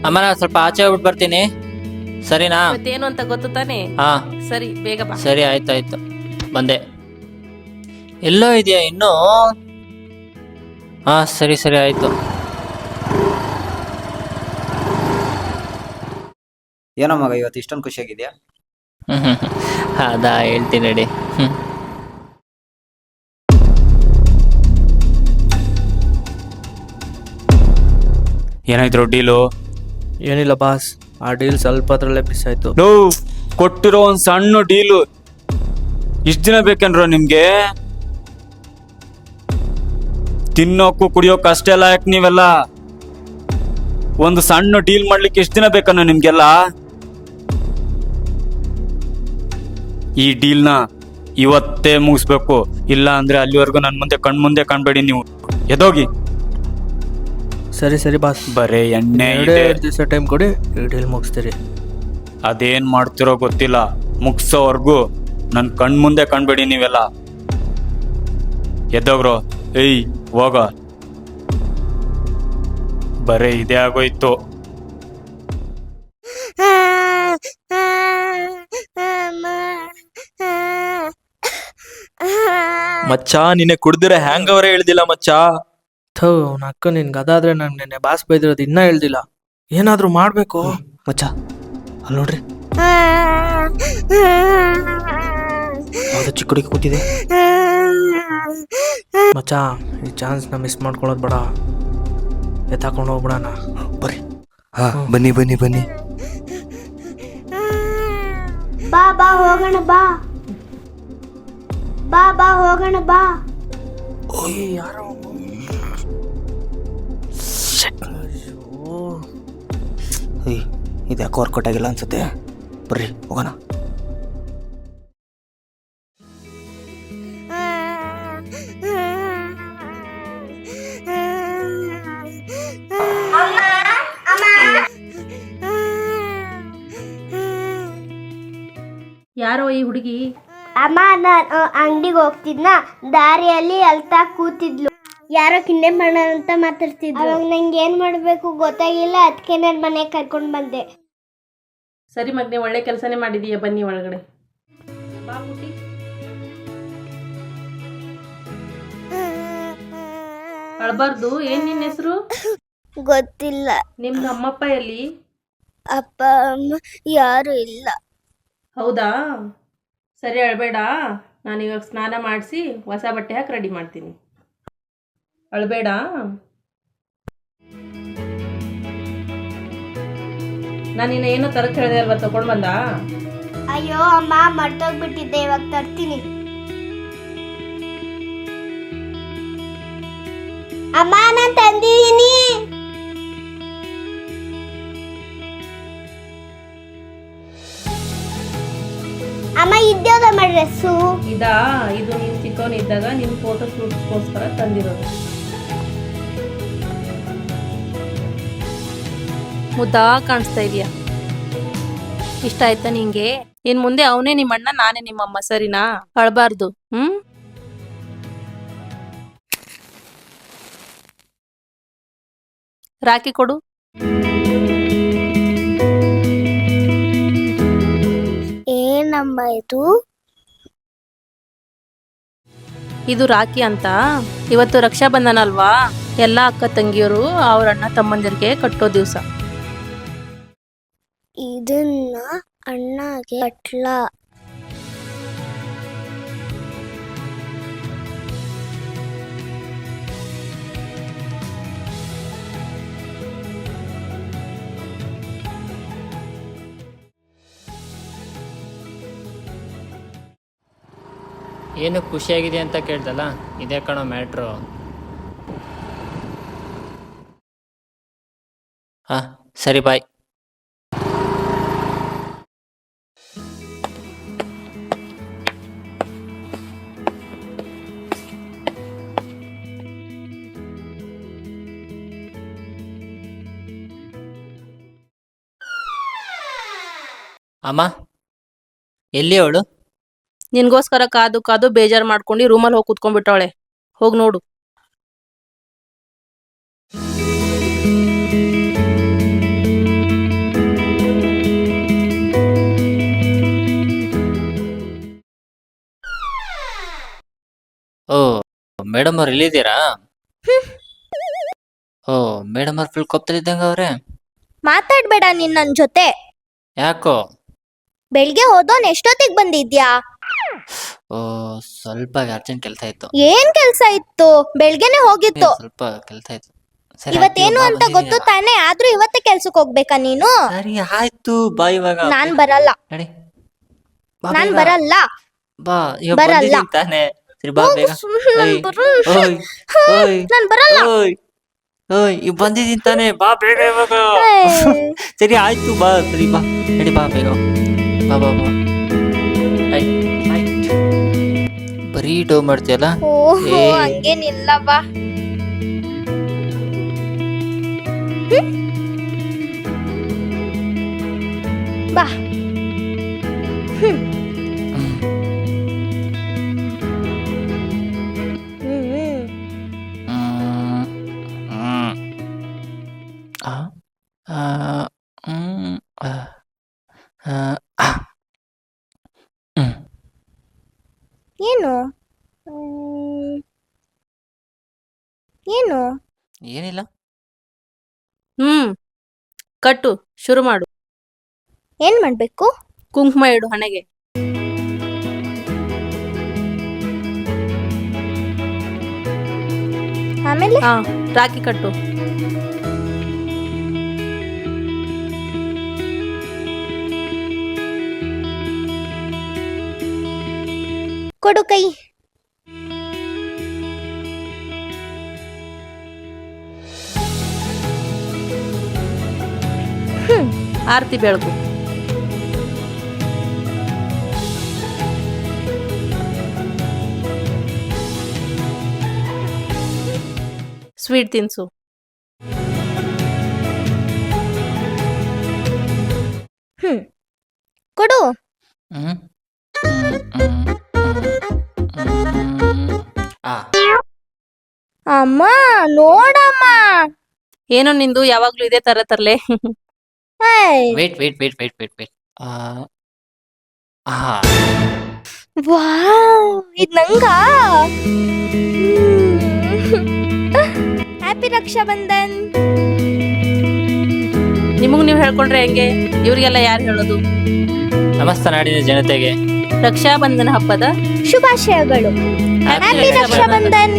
ಅಮ್ಮ ನಾ ಸ್ವಲ್ಪ ಆಚೆ ಹೋಗ್ಬಿಟ್ಟು ಬರ್ತೀನಿ, ಸರಿನಾ? ಮತ್ತೇನು ಅಂತ ಗೊತ್ತು ತಾನೆ? ಹಾ ಸರಿ, ಬೇಗ ಬಾ. ಸರಿ, ಆಯ್ತಾಯ್ತು, ಬಂದೆ. ಎಲ್ಲೋ ಇದೆಯಾ ಇನ್ನೂ? ಹಾ ಸರಿ ಸರಿ ಆಯ್ತು. ಏನೋ ಮಗ ಇವತ್ತು ಇಷ್ಟೊಂದು ಖುಷಿಯಾಗಿದ್ಯಾ? ಅದಾ ಹೇಳ್ತೀನಿ ನಡಿ. ಏನಾಯ್ತು ಡೀಲು? ಏನಿಲ್ಲ ಬಾಸ್, ಆ ಡೀಲ್ ಸ್ವಲ್ಪ ಅದ್ರಲ್ಲೇ ಮಿಸ್ ಆಯ್ತು. ಲೋ, ಕೊಟ್ಟಿರೋ ಒಂದು ಸಣ್ಣ ಡೀಲು ಇಷ್ಟು ದಿನ ಬೇಕೇನ್ರೋ ನಿಮ್ಗೆ? ತಿನ್ನೋಕ್ಕೂ ಕುಡಿಯೋಕ್ಕೂ ಅಷ್ಟೇ ಅಲ್ಲ, ಯಾಕೆ ನೀವೆಲ್ಲ ಒಂದು ಸಣ್ಣ ಡೀಲ್ ಮಾಡ್ಲಿಕ್ಕೆ ಎಷ್ಟು ದಿನ ಬೇಕನ್ನೋ ನಿಮ್ಗೆಲ್ಲ? ಈ ಡೀಲ್ನ ಇವತ್ತೇ ಮುಗಿಸ್ಬೇಕು, ಇಲ್ಲ ಅಂದ್ರೆ ಅಲ್ಲಿವರೆಗೂ ನನ್ನ ಮುಂದೆ ಕಣ್ಮುಂದೆ ಕಾಣ್ಬೇಡಿ ನೀವು. ಎದೋಗಿ. ಸರಿ ಸರಿ ಬಾಸ್, ಬರೇ ಎಣ್ಣೆ ಎರಡೇ ಇದೆ. 2 ದಿವಸ ಟೈಮ್ ಕೊಡಿ, ಈ ಡೀಲ್ ಮುಗಿಸ್ತೀರಿ. ಅದೇನ್ ಮಾಡ್ತಿರೋ ಗೊತ್ತಿಲ್ಲ, ಮುಗ್ಸೋವರ್ಗೂ ನನ್ನ ಕಣ್ಮುಂದೆ ಕಾಣ್ಬೇಡಿ ನೀವೆಲ್ಲ. ಎದ್ದೋಗ್ರೋ. ಏಯ್ ಹೋಗ, ಬರೇ ಇದೇ ಆಗೋಯ್ತು. ಮಚ್ಚ ನಿನ್ನೆ ಕುಡ್ದಿರ ಹ್ಯಾಂಗ್ ಅವರೇ ಹೇಳ್ದಿಲ್ಲ ಮಚ್ಚ. ಥೂ ಅವ್ನ ಅಕ್ಕ, ನಿನ್ಗೆ ಅದಾದ್ರೆ ನಂಗೆ ನೆನ್ನೆ ಬಾಸ್ ಬೈದಿರೋದು ಇನ್ನೂ ಹೇಳ್ದಿಲ್ಲ. ಏನಾದ್ರೂ ಮಾಡ್ಬೇಕು ಮಚ್ಚ ಅಲ್ಲಿ ನೋಡ್ರಿ, ಯಾವ್ದು ಚಿಕ್ಕ ಹುಡುಗಿ ಕೂತಿದೆ. ಮಚ್ಚ, ಈ ಚಾನ್ಸ್ನ ಮಿಸ್ ಮಾಡ್ಕೊಳ್ಳೋದು ಬೇಡ, ಎತ್ತಾಕೊಂಡು ಹೋಗ್ಬಿಡಣ. ಬರ್ರಿ. ಹಾ ಬನ್ನಿ ಬನ್ನಿ ಬನ್ನಿ. ಬಾ ಬಾ ಹೋಗೋಣ, ಬಾ ಬಾ ಬಾ ಹೋಗೋಣ, ಬಾ. ಇದು ಯಾಕೋ ವರ್ಕೌಟ್ ಆಗಿಲ್ಲ ಅನ್ಸುತ್ತೆ. ಬರ್ರಿ ಹೋಗೋಣ. ಯಾರೋ ಈ ಹುಡುಗಿ? ಅಮ್ಮ, ನಾನು ಅಂಗಡಿಗೆ ಹೋಗ್ತಿದ್ನ, ದಾರಿಯಲ್ಲಿ ಅಳ್ತಾ ಕೂತಿದ್ಲು. ಯಾರೋ ಕಿಡ್ನಾಪ್ ಮಾಡೋಣ ಅಂತ ಮಾತಾಡ್ತಿದ್ಲು. ಅವಾಗ ನಂಗೆ ಏನ್ ಮಾಡ್ಬೇಕು ಗೊತ್ತಾಗಿಲ್ಲ, ಅದಕ್ಕೆ ನಾನು ಮನೆಗೆ ಕರ್ಕೊಂಡು ಬಂದೆ. ಸರಿ ಮಗ್ನೆ, ಒಳ್ಳೆ ಕೆಲಸನೇ ಮಾಡಿದೀಯ. ಬನ್ನಿ ಒಳಗಡೆ ಬಾ ಪುಟ್ಟಿ. ಅಳ್ಬಾರ್ದು. ಏನ್ ನಿನ್ನ ಹೆಸರು? ಗೊತ್ತಿಲ್ಲ. ನಿಮ್ದು ಅಮ್ಮಪ್ಪ ಎಲ್ಲಿ? ಅಪ್ಪ ಅಮ್ಮ ಯಾರು ಇಲ್ಲ. ಹೌದಾ, ಸರಿ ಅಳ್ಬೇಡ. ನಾನಿವಾಗ ಸ್ನಾನ ಮಾಡಿಸಿ ಹೊಸ ಬಟ್ಟೆ ಹಾಕಿ ರೆಡಿ ಮಾಡ್ತೀನಿ. ಅಳ್ಬೇಡ. ನಾನು ನಿನ್ನ ಏನೋ ತರಕ್ಕೆ ಹೇಳಿದೆ ಅಲ್ವಾ, ತಗೊಂಡು ಬಂದ? ಅಯ್ಯೋ ಅಮ್ಮ, ಮರ್ತೋಗ್ಬಿಟ್ಟಿದ್ದೆ, ಇವಾಗ ತರ್ತೀನಿ. ಅಮ್ಮ, ನಾನು ತಂದಿದ್ದೀನಿ. ಅಮ್ಮ, ಇದ್ಯಾವ್ದಮ್ಮ ಡ್ರೆಸ್ಸು? ಇದು ನೀನು ಚಿಕ್ಕವನಿದ್ದಾಗ ನಿನ್ನ ಫೋಟೋ ಶೂಟ್ಗೋಸ್ಕರ ತಂದಿರೋದು. ಮುದ್ದಾ ಕಾಣಿಸ್ತಾ ಇದೆಯಾ? ಇಷ್ಟ ಆಯ್ತಾ ನಿಂಗೆ? ಇನ್ ಮುಂದೆ ಅವನೇ ನಿಮ್ಮ ಅಣ್ಣ, ನಾನೇ ನಿಮ್ಮಮ್ಮ, ಸರಿನಾ? ಅಳ್ಬಾರ್ದು. ರಾಖಿ ಕೊಡು. ಏನಮ್ಮ ಇದು? ಇದು ರಾಖಿ ಅಂತ. ಇವತ್ತು ರಕ್ಷಾ ಬಂಧನ ಅಲ್ವಾ, ಎಲ್ಲ ಅಕ್ಕ ತಂಗಿಯರು ಅವ್ರ ಅಣ್ಣ ತಮ್ಮಂದಿರಿಗೆ ಕಟ್ಟೋ ದಿವಸ. ಇದನ್ನ ಅಣ್ಣಗೆ ಕಟ್ಲ. ಏನು ಖುಷಿಯಾಗಿದೆ ಅಂತ ಕೇಳ್ದಲ್ಲ, ಇದೇ ಕಣೋ ಮ್ಯಾಟ್ರು. ಹಾ ಸರಿ, ಬಾಯ್. ಅಮ್ಮ, ಎಲ್ಲಿ ಅವಳು? ನಿನ್ಗೋಸ್ಕರ ಕಾದು ಕಾದು ಬೇಜಾರು ಮಾಡ್ಕೊಂಡು ರೂಮಲ್ಲಿ ಹೋಗಿ ಕುತ್ಕೊಂಡ್ಬಿಟ್ಟವಳೆ. ಹೋಗಿ ನೋಡು. ಓ ಮೇಡಮ್ ಅವ್ರು ಇಲ್ಲಿದ್ದೀರಾ? ಓ ಮೇಡಮ್ ಅವ್ರು ಫುಲ್ ಕೊಪ್ಪದಲ್ಲಿದ್ದಂಗ ಅವ್ರೆ. ಮಾತಾಡ್ಬೇಡ ನೀನ್ ನನ್ ಜೊತೆ. ಯಾಕೋ? ಬೆಳ್ಗೆ ಹೋದೋನ್ ಎಷ್ಟೊತ್ತಿಗೆ ಬಂದಿದ್ಯಾ? ಓ ಸ್ವಲ್ಪ ಅರ್ಜೆಂಟ್ ಕೆಲಸ ಇತ್ತು. ಏನ್ ಕೆಲ್ಸ ಇತ್ತು? ಬೆಳ್ಗೆನೆ ಹೋಗಿತ್ತು. ಸ್ವಲ್ಪ ಕೆಲಸ ಇತ್ತು. ಸರಿ ಇವತ್ತೇನು ಆಯ್ತು, ಅಂತ ಬಾ, ಗೊತ್ತು ಬಂದಿದ್ದೀನಲ್ಲ. ತಾನೇ, ಆದ್ರೂ ಇವತ್ತೇ ಕೆಲ್ಸಕ್ ಹೋಗ್ಬೇಕಾ ನೀನು? ಸರಿ ಆಯ್ತು ಬಾ ಇವಾಗ. ನಾನ್ ಬರಲ್ಲ. ನಡಿ ಬಾ ನಾನ್ ಬೇಗ. ಬರಲ್ಲ. ಬಾ ಇವಾಗ ಬರಲ್ಲ. ಬಂದಿದ್ದೀನಿ ತಾನೇ. ಸರಿ ಬಾ ಬೇಗ. ನಾನ್ ಓಯ್, ಬರಲ್ಲ. ಓಯ್, ಓಯ್, ನಾನ್ ಬರಲ್ಲ. ಓಯ್, ಓಯ್, ಈಗ ಬಂದಿದ್ದೀನಿ ತಾನೇ, ಬಾ ಬೇಗ ಇವಾಗ. ಏಯ್. ಸರಿ ಆಯ್ತು ಬಾ, ಸರಿ ಬಾ, ನಡಿ ಬಾ ಬೇಗ. ಬಾ ಬಾ ಬಾ. ಆಯ್ತ್, ಆಯ್ತ್. ಬರೀ ಡೋ ಮಾಡ್ತೀಯಲ್ಲ. ಓಹೋ ಏ. ಹಂಗೇನಿಲ್ಲ ಬಾ. ಬಾ. ಹ್ಮ್. ಆ, ಆ, ಆ, ಆ, ಆ. ಏನು? ಏನು? ಏನಿಲ್ಲ. ಕಟ್ಟು, ಶುರು ಮಾಡು. ಏನ್ ಮಾಡ್ಬೇಕು? ಕುಂಕುಮ ಇಡು ಹಣೆಗೆ. ಆಮೇಲೆ ಹಾ, ರಾಖಿ ಕಟ್ಟು. ಕೊಡು ಕೈ. ಆರತಿ ಬೆಳಗು. ಸ್ವೀಟ್ ತಿನ್ಸು. ಕೊಡು. ಹ್ಮ್ ಹ್ಮ್, ಹ್ಮ್, ಹ್ಮ್. ಆ, ಅಮ್ಮ ನೋಡಮ್ಮ. ಏನೋ ನಿಂದು ಯಾವಾಗ್ಲೂ ಇದೇ ತರ ತರ್ಲೆ. ಏಯ್. Wait wait wait wait wait wait. ಆ, ವಾವ್ ಇದ್ ನಂಗ. ಹ್ಯಾಪಿ ರಕ್ಷಾ ಬಂಧನ್. ನಿಮಗ್ ನೀವ್ ಹೇಳ್ಕೊಂಡ್ರೆ ಹೆಂಗೆ? ಇವ್ರಿಗೆಲ್ಲ ಯಾರು ಹೇಳೋದು? ನಮಸ್ತೆ ನಾಡಿನ ಜನತೆಗೆ. ರಕ್ಷಾ ಬಂಧನ ಹಬ್ಬದ ಶುಭಾಶಯಗಳು. Happy ಹ್ಯಾಪಿ ರಕ್ಷಾ ರಕ್ಷಾ ಬಂಧನ್.